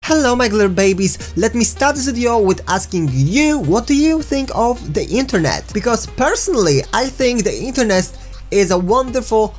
Hello my glitter babies, let me start this video with asking you, what do you think of the internet? Because personally, I think the internet is a wonderful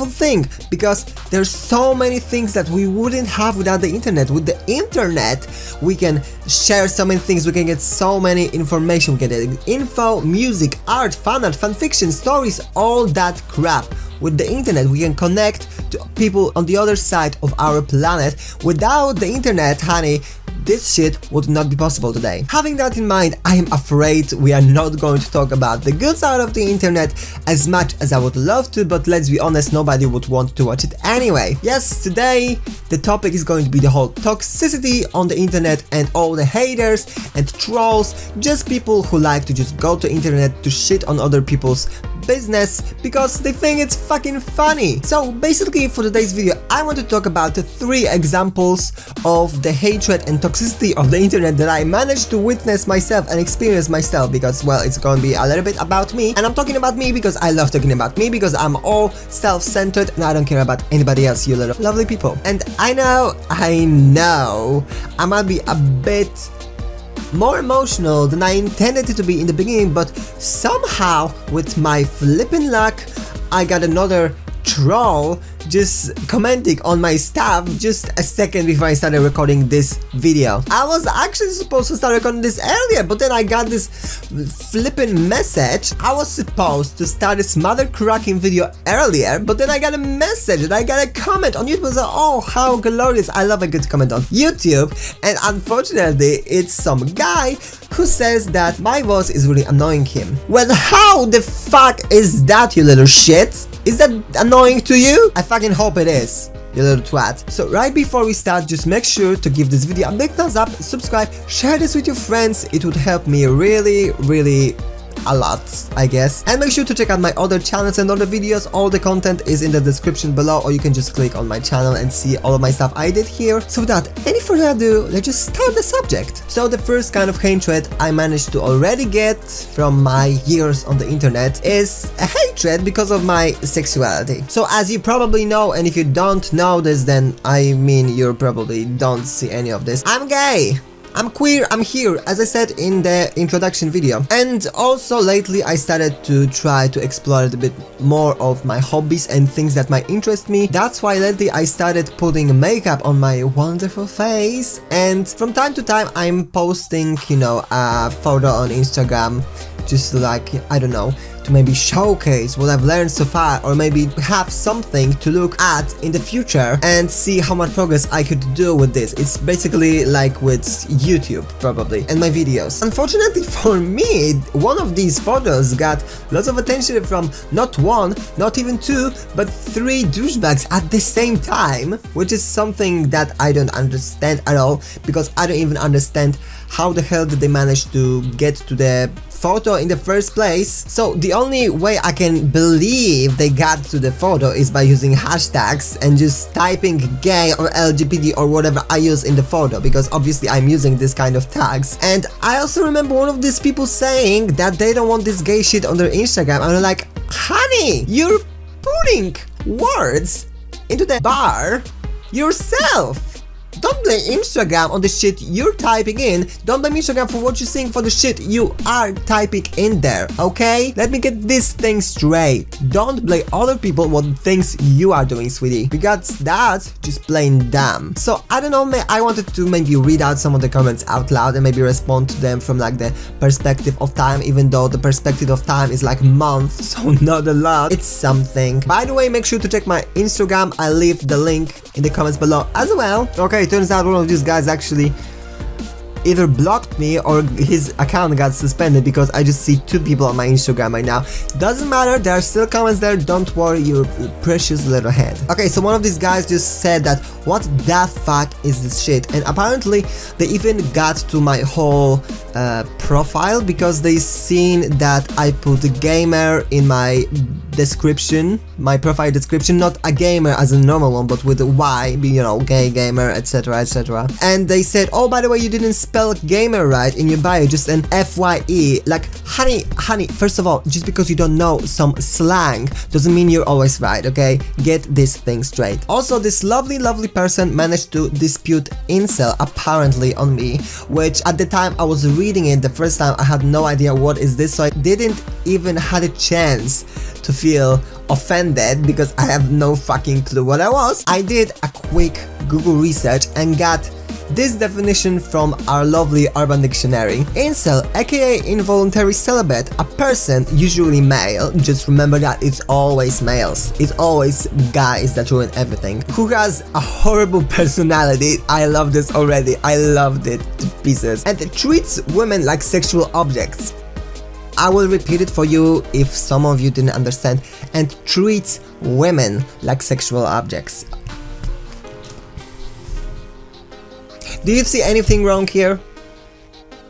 thing, because there's so many things that we wouldn't have without the internet. With the internet, we can share so many things, we can get so many information, we can get info, music, art, fan art, fanfiction, stories, all that crap. With the internet, we can connect to people on the other side of our planet. Without the internet, honey, this shit would not be possible today. Having that in mind, I am afraid we are not going to talk about the good side of the internet as much as I would love to, but let's be honest, nobody would want to watch it anyway. Yes, today the topic is going to be the whole toxicity on the internet and all the haters and trolls, just people who like to just go to internet to shit on other people's business because they think it's fucking funny. So basically for today's video, I want to talk about the 3 examples of the hatred and toxicity of the internet that I managed to witness myself and experience myself, because well, it's going to be a little bit about me, and I'm talking about me because I love talking about me, because I'm all self-centered and I don't care about anybody else, you little lovely people. And I know I might be a bit more emotional than I intended it to be in the beginning, but somehow with my flippin' luck I got another troll just commenting on my stuff just a second before I started recording this video. I was actually supposed to start recording this earlier, but then I got this flippin' message. I was supposed to start this mother cracking video earlier, but then I got a message and I got a comment on YouTube. So, oh, how glorious. I love a good comment on YouTube. And unfortunately, it's some guy who says that my voice is really annoying him. Well, how the fuck is that, you little shit? Is that annoying to you? I fucking hope it is, you little twat. So right before we start, just make sure to give this video a big thumbs up, subscribe, share this with your friends. It would help me really a lot, I guess. And make sure to check out my other channels and other videos. All the content is in the description below, or you can just click on my channel and see all of my stuff I did here. So without any further ado, let's just start the subject. So the first kind of hatred I managed to already get from my years on the internet is a hatred because of my sexuality. So as you probably know, and if you don't know this, then I mean you probably don't see any of this, I'm gay. I'm queer, I'm here, as I said in the introduction video. And also lately I started to try to explore a little bit more of my hobbies and things that might interest me. That's why lately I started putting makeup on my wonderful face. And from time to time I'm posting, you know, a photo on Instagram, just like, I don't know, to maybe showcase what I've learned so far, or maybe have something to look at in the future and see how much progress I could do with this. It's basically like with YouTube, probably, and my videos. Unfortunately for me, one of these photos got lots of attention from not 1, not even 2, but 3 douchebags at the same time, which is something that I don't understand at all, because I don't even understand how the hell did they manage to get to the photo in the first place. So the only way I can believe they got to the photo is by using hashtags and just typing gay or LGBT or whatever I use in the photo, because obviously I'm using this kind of tags. And I also remember one of these people saying that they don't want this gay shit on their Instagram. I'm like, honey, you're putting words into the bar yourself. Don't blame Instagram on the shit you're typing in. Don't blame Instagram for what you're seeing, for the shit you are typing in there, okay? Let me get this thing straight. Don't blame other people what things you are doing, sweetie, because that's just plain dumb. So I don't know, I wanted to maybe read out some of the comments out loud and maybe respond to them from like the perspective of time, even though the perspective of time is like months, so not a lot. It's something. By the way, make sure to check my Instagram. I'll leave the link in the comments below as well. Okay, turns out one of these guys actually either blocked me or his account got suspended, because I just see 2 people on my Instagram right now. Doesn't matter, there are still comments there, don't worry, you precious little head. Okay, so one of these guys just said that, what the fuck is this shit? And apparently they even got to my whole profile, because they seen that I put gamer in my description, my profile description, not a gamer as a normal one, but with a Y, you know, gay gamer, etc, etc. And they said, oh, by the way, you didn't spell gamer right in your bio, just an FYE. Like, honey, first of all, just because you don't know some slang doesn't mean you're always right, okay? Get this thing straight. Also, this lovely person managed to dispute incel apparently on me, which at the time I was reading it the first time, I had no idea what is this, so I didn't even had a chance to feel offended because I have no fucking clue what I was. I did a quick Google research and got this definition from our lovely Urban Dictionary. Incel, aka involuntary celibate, a person, usually male, just remember that it's always males, it's always guys that ruin everything, who has a horrible personality. I love this already, I loved it to pieces, and treats women like sexual objects. I will repeat it for you if some of you didn't understand, and treats women like sexual objects. Do you see anything wrong here?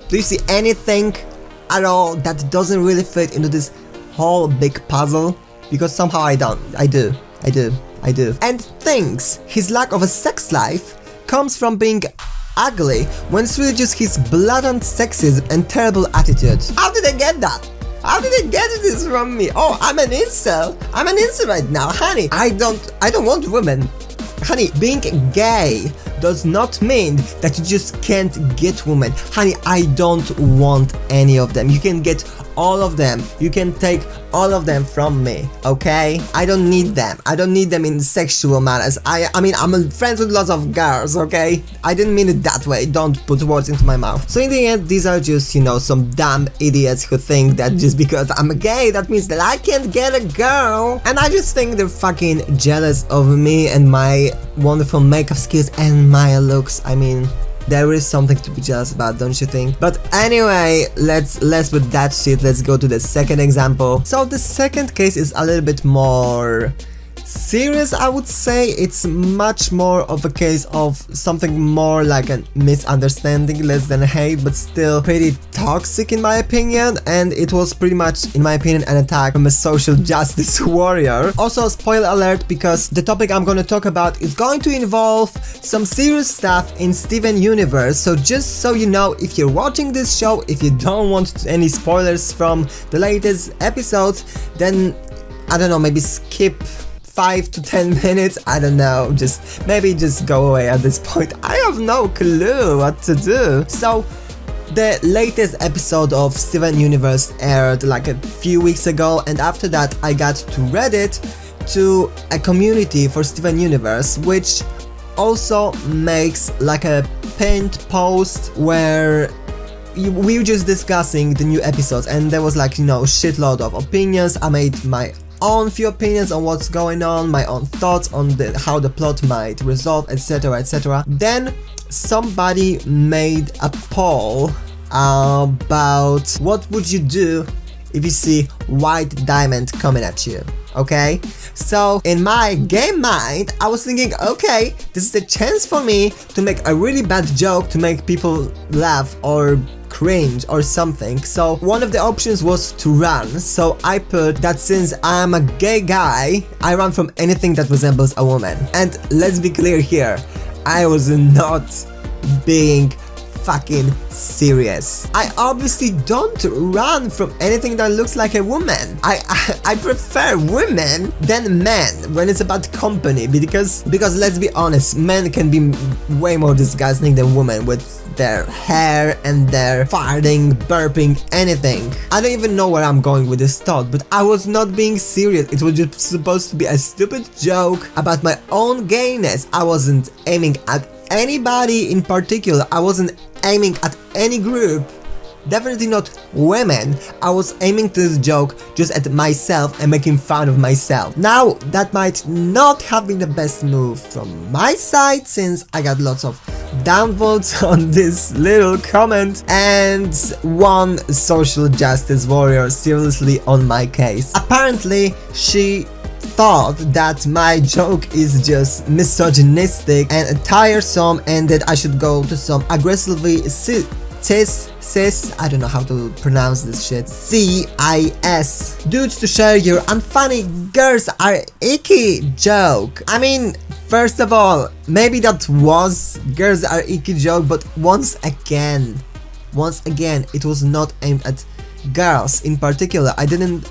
Do you see anything at all that doesn't really fit into this whole big puzzle? Because somehow I don't. I do. And thinks his lack of a sex life comes from being ugly, when it's really just his blatant sexism and terrible attitude. How did I get that? How did they get this from me? Oh, I'm an incel. I'm an incel right now, honey. I don't want women. Honey, being gay does not mean that you just can't get women. Honey, I don't want any of them. You can get all of them. You can take all of them from me, okay? I don't need them. I don't need them in sexual manners. I mean, I'm friends with lots of girls, okay? I didn't mean it that way. Don't put words into my mouth. So in the end, these are just, you know, some dumb idiots who think that just because I'm gay, that means that I can't get a girl. And I just think they're fucking jealous of me and my wonderful makeup skills and my looks. I mean, there is something to be jealous about, don't you think? But anyway, let's put that shit, let's go to the second example. So the second case is a little bit more serious, I would say. It's much more of a case of something more like a misunderstanding, less than hate, but still pretty toxic in my opinion, and it was pretty much, in my opinion, an attack from a social justice warrior. Also, spoiler alert, because the topic I'm gonna talk about is going to involve some serious stuff in Steven Universe, so just so you know, if you're watching this show, if you don't want any spoilers from the latest episodes, then, I don't know, maybe skip 5 to 10 minutes, I don't know, maybe just go away at this point. I have no clue what to do. So, the latest episode of Steven Universe aired like a few weeks ago, and after that I got to Reddit, to a community for Steven Universe, which also makes like a pinned post where we were just discussing the new episodes, and there was like, you know, shitload of opinions. I made my own few opinions on what's going on, my own thoughts on how the plot might resolve, etc, etc. Then somebody made a poll about what would you do if you see white diamond coming at you, okay? So in my game mind, I was thinking, okay, this is a chance for me to make a really bad joke to make people laugh or cringe or something. So one of the options was to run, so I put that since I'm a gay guy, I run from anything that resembles a woman. And let's be clear here, I was not being fucking serious. I obviously don't run from anything that looks like a woman. I prefer women than men when it's about company, because let's be honest, men can be way more disgusting than women with their hair and their farting, burping, anything. I don't even know where I'm going with this thought, but I was not being serious. It was just supposed to be a stupid joke about my own gayness. I wasn't aiming at anybody in particular. I wasn't aiming at any group, definitely not women. I was aiming to this joke just at myself and making fun of myself. Now, that might not have been the best move from my side, since I got lots of downvotes on this little comment, and one social justice warrior seriously on my case. Apparently, she thought that my joke is just misogynistic and tiresome, and that I should go to some aggressively cis, I don't know how to pronounce this shit, CIS, dudes to share your unfunny girls are icky joke. I mean, first of all, maybe that was girls are icky joke, but once again, it was not aimed at girls in particular. I did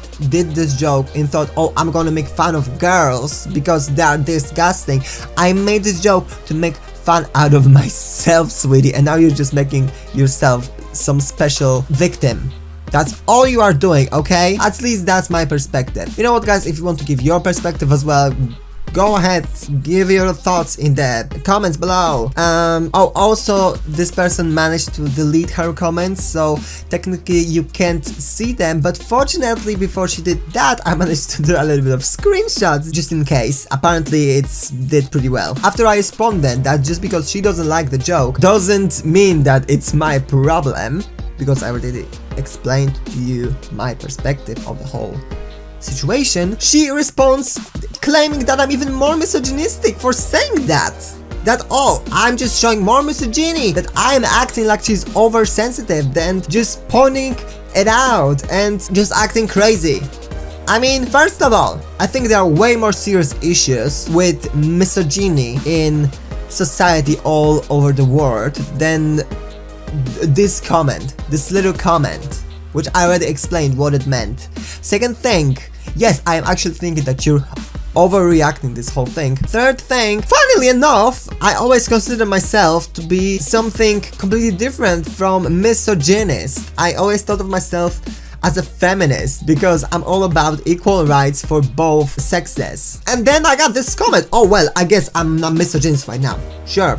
this joke and thought, oh, I'm gonna make fun of girls because they are disgusting. I made this joke to make fun out of myself, sweetie, and now you're just making yourself some special victim. That's all you are doing, okay? At least that's my perspective. You know what, guys, if you want to give your perspective as well, go ahead, give your thoughts in the comments below. Oh, also, this person managed to delete her comments, so technically you can't see them, but fortunately before she did that, I managed to do a little bit of screenshots just in case. Apparently it did pretty well. After I responded that just because she doesn't like the joke doesn't mean that it's my problem, because I already explained to you my perspective of the whole situation. She responds claiming that I'm even more misogynistic for saying that. Oh, I'm just showing more misogyny, that I'm acting like she's oversensitive than just pointing it out and just acting crazy. I mean, first of all, I think there are way more serious issues with misogyny in society all over the world than this comment, this little comment, which I already explained what it meant. Second thing, yes, I am actually thinking that you're overreacting this whole thing. Third thing, funnily enough, I always consider myself to be something completely different from misogynist. I always thought of myself as a feminist because I'm all about equal rights for both sexes. And then I got this comment, oh well, I guess I'm not misogynist right now. Sure.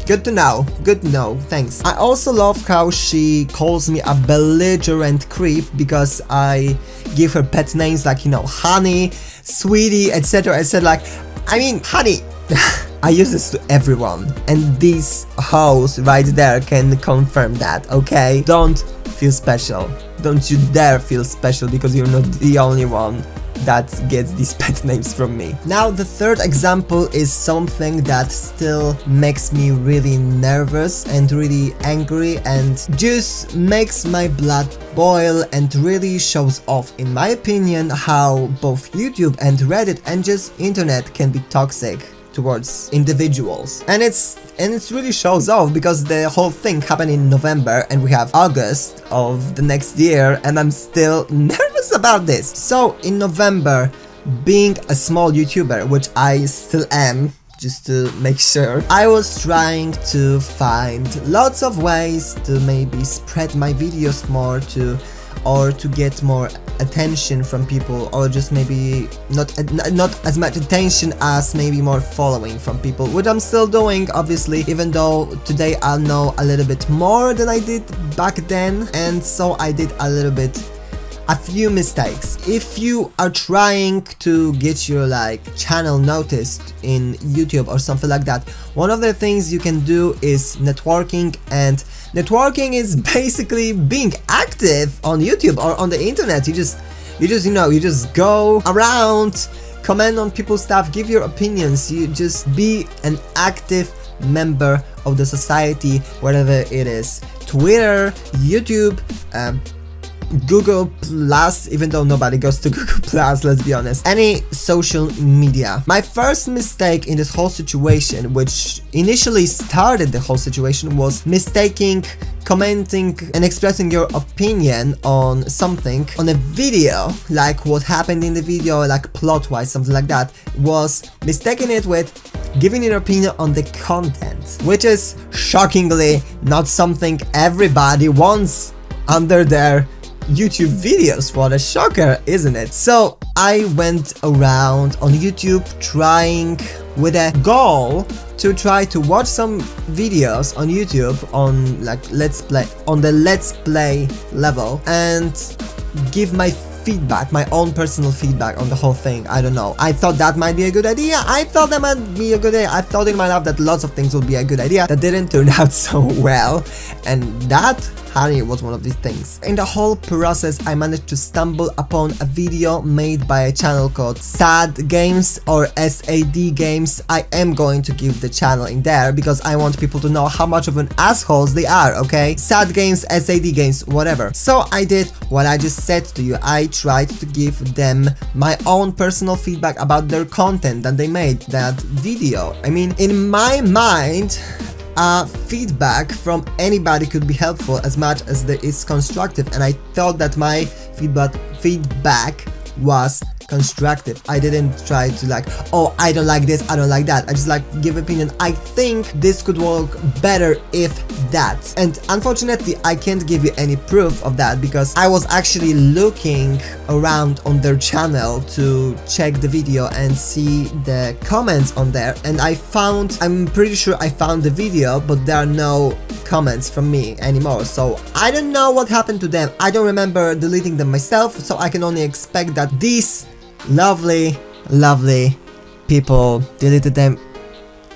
Good to know, thanks. I also love how she calls me a belligerent creep because I give her pet names like, you know, honey, sweetie, etc, etc. Like, I mean, honey, I use this to everyone, and these hoes right there can confirm that, okay? Don't feel special. Don't you dare feel special because you're not the only one that gets these pet names from me. Now the third example is something that still makes me really nervous and really angry and just makes my blood boil and really shows off, in my opinion, how both YouTube and Reddit and just internet can be toxic towards individuals. And it really shows off because the whole thing happened in November and we have August of the next year and I'm still nervous about this. So in November, being a small YouTuber, which I still am, just to make sure, I was trying to find lots of ways to maybe spread my videos more or to get more attention from people, or just maybe not as much attention as maybe more following from people, which I'm still doing, obviously, even though today I know a little bit more than I did back then, and so I did a few mistakes. If you are trying to get your channel noticed in YouTube or something like that, one of the things you can do is networking, and networking is basically being active on YouTube or on the internet. You just go around, comment on people's stuff, give your opinions, you just be an active member of the society, whatever it is. Twitter, YouTube, Google Plus, even though nobody goes to Google Plus, let's be honest. Any social media. My first mistake in this whole situation, which initially started the whole situation, was mistaking commenting and expressing your opinion on something, on a video, like what happened in the video, like plot-wise, something like that, was mistaking it with giving your opinion on the content, which is shockingly not something everybody wants under their YouTube videos. What a shocker, isn't it? So I went around on YouTube trying with a goal to try to watch some videos on YouTube on the let's play level and give my feedback, my own personal feedback on the whole thing. I don't know. I thought that might be a good idea. I thought that might be a good idea. I thought in my life that lots of things would be a good idea. That didn't turn out so well, and that Honey was one of these things. In the whole process, I managed to stumble upon a video made by a channel called SAD Games or SAD Games. I am going to give the channel in there because I want people to know how much of an assholes they are, okay? SAD Games, SAD Games, whatever. So I did what I just said to you. I tried to give them my own personal feedback about their content that they made that video. I mean, in my mind, feedback from anybody could be helpful as much as there is constructive, and I thought that my feedback was constructive. I didn't try to like, oh, I don't like this, I don't like that. I just like give opinion. I think this could work better if that. And unfortunately, I can't give you any proof of that because I was actually looking around on their channel to check the video and see the comments on there, and I'm pretty sure I found the video, but there are no comments from me anymore. So I don't know what happened to them. I don't remember deleting them myself, so I can only expect that these lovely people deleted them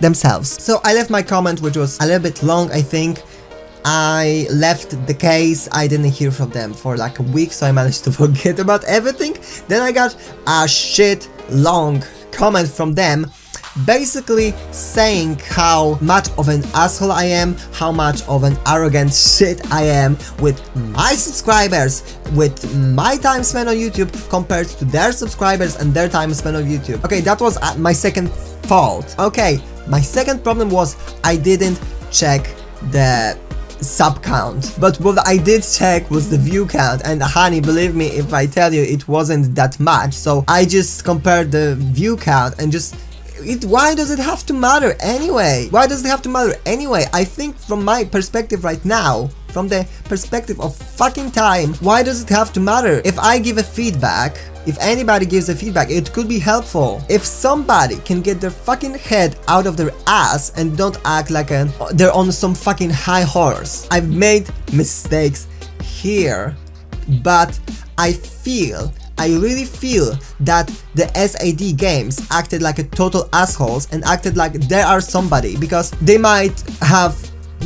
themselves. So I left my comment, which was a little bit long, I think. I left the case, I didn't hear from them for like a week, so I managed to forget about everything. Then I got a shit long comment from them, basically saying how much of an asshole I am, how much of an arrogant shit I am with my subscribers, with my time spent on YouTube compared to their subscribers and their time spent on YouTube. Okay, that was my second fault. Okay, my second problem was I didn't check the sub count, but what I did check was the view count, and honey, believe me if I tell you, it wasn't that much. So I just compared the view count and just why does it have to matter anyway? Why does it have to matter anyway? I think from my perspective right now, from the perspective of fucking time, why does it have to matter? If I give a feedback, if anybody gives a feedback, it could be helpful. If somebody can get their fucking head out of their ass and don't act like they're on some fucking high horse. I've made mistakes here, but I really feel that the SAD Games acted like a total assholes and acted like they are somebody, because they might have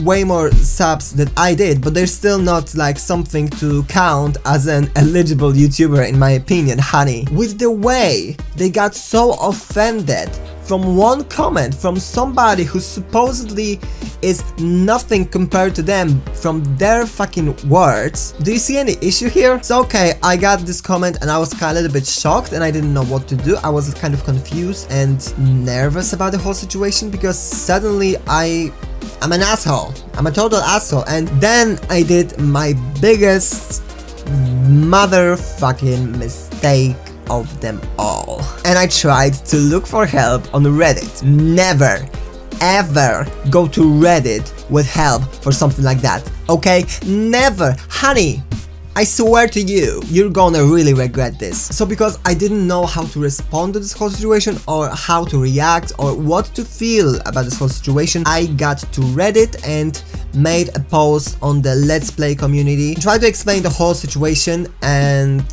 way more subs than I did, but they're still not like something to count as an eligible YouTuber in my opinion, honey. With the way they got so offended from one comment from somebody who supposedly is nothing compared to them from their fucking words. Do you see any issue here? So okay, I got this comment and I was kind of a little bit shocked and I didn't know what to do. I was kind of confused and nervous about the whole situation because suddenly I'm an asshole. I'm a total asshole. And then I did my biggest motherfucking mistake of them all. And I tried to look for help on Reddit. Never, ever go to Reddit with help for something like that. Okay? Never. Honey, I swear to you, you're gonna really regret this. So because I didn't know how to respond to this whole situation or how to react or what to feel about this whole situation, I got to Reddit and made a post on the Let's Play community. Try to explain the whole situation and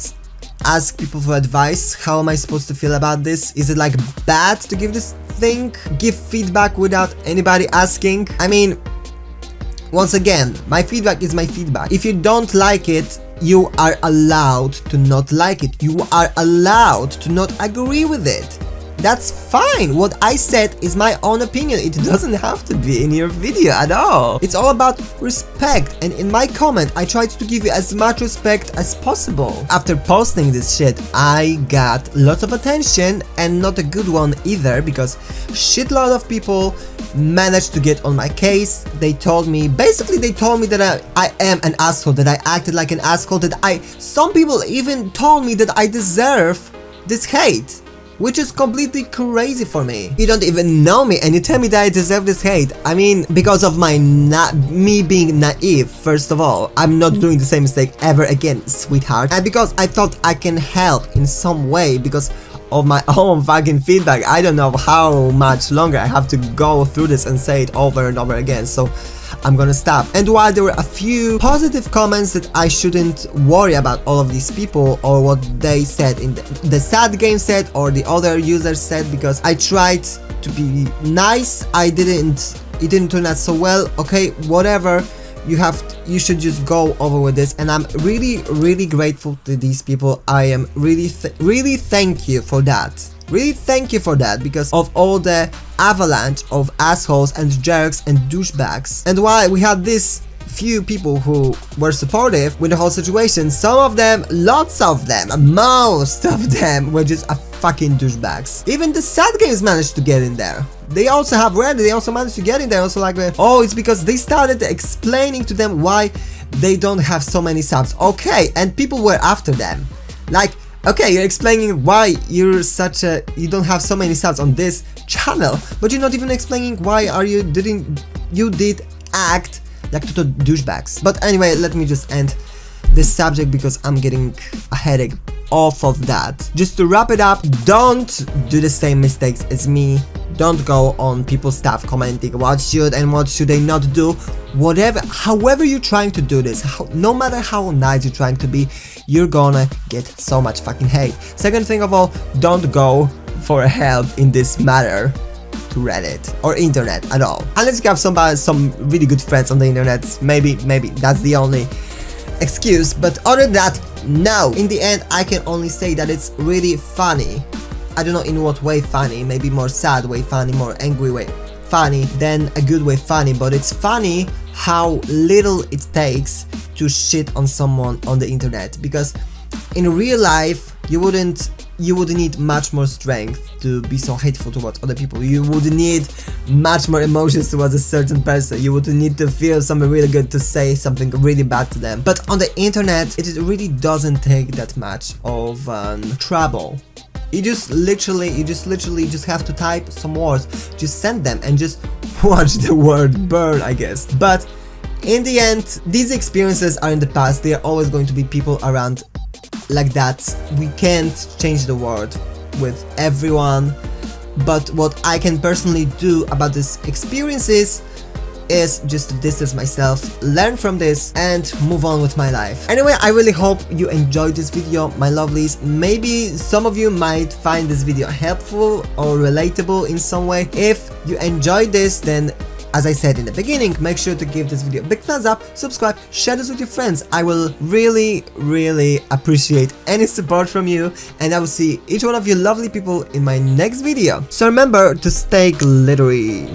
ask people for advice. How am I supposed to feel about this? Is it like bad to give this thing? Give feedback without anybody asking? I mean, once again, my feedback is my feedback. If you don't like it, you are allowed to not like it. You are allowed to not agree with it. That's fine. What I said is my own opinion. It doesn't have to be in your video at all. It's all about respect, and in my comment I tried to give you as much respect as possible. After posting this shit, I got lots of attention, and not a good one either, because shitload of people managed to get on my case. They told me that I am an asshole, that I acted like an asshole, that some people even told me that I deserve this hate. Which is completely crazy for me. You don't even know me and you tell me that I deserve this hate. I mean, because of me being naive, first of all. I'm not doing the same mistake ever again, sweetheart. And because I thought I can help in some way because of my own fucking feedback. I don't know how much longer I have to go through this and say it over and over again. So I'm gonna stop. And while there were a few positive comments that I shouldn't worry about all of these people or what they said in the SAD game said or the other users said, because I tried to be nice, it didn't turn out so well. Okay, whatever, you should just go over with this, and I'm really grateful to these people. I am really thank you for that. Really thank you for that, because of all the avalanche of assholes and jerks and douchebags. And while we had this few people who were supportive with the whole situation, some of them, lots of them, most of them were just a fucking douchebags. Even the sad games managed to get in there. They also have Reddit, they also managed to get in there, also like, oh, it's because they started explaining to them why they don't have so many subs. Okay, and people were after them. Like, okay, you're explaining why you don't have so many subs on this channel, but you're not even explaining why you did act like total douchebags. But anyway, let me just end this subject because I'm getting a headache off of that. Just to wrap it up, don't do the same mistakes as me. Don't go on people's stuff commenting what should and what should they not do. Whatever, however you're trying to do this, no matter how nice you're trying to be, you're gonna get so much fucking hate. Second thing of all, don't go for help in this matter to Reddit or internet at all. Unless you have some really good friends on the internet, maybe that's the only excuse, but other than that, no. In the end, I can only say that it's really funny. I don't know in what way funny, maybe more sad way funny, more angry way funny than a good way funny, but it's funny how little it takes to shit on someone on the internet, because in real life you would need much more strength to be so hateful towards other people. You would need much more emotions towards a certain person. You would need to feel something really good to say something really bad to them. But on the internet, it really doesn't take that much of trouble. You just literally have to type some words, just send them and just watch the world burn, I guess. But in the end, these experiences are in the past. There are always going to be people around like that. We can't change the world with everyone, but what I can personally do about these experiences is just to distance myself, learn from this, and move on with my life. Anyway, I really hope you enjoyed this video, my lovelies. Maybe some of you might find this video helpful or relatable in some way. If you enjoyed this, then as I said in the beginning, make sure to give this video a big thumbs up, subscribe, share this with your friends. I will really appreciate any support from you, and I will see each one of you lovely people in my next video. So remember to stay glittery.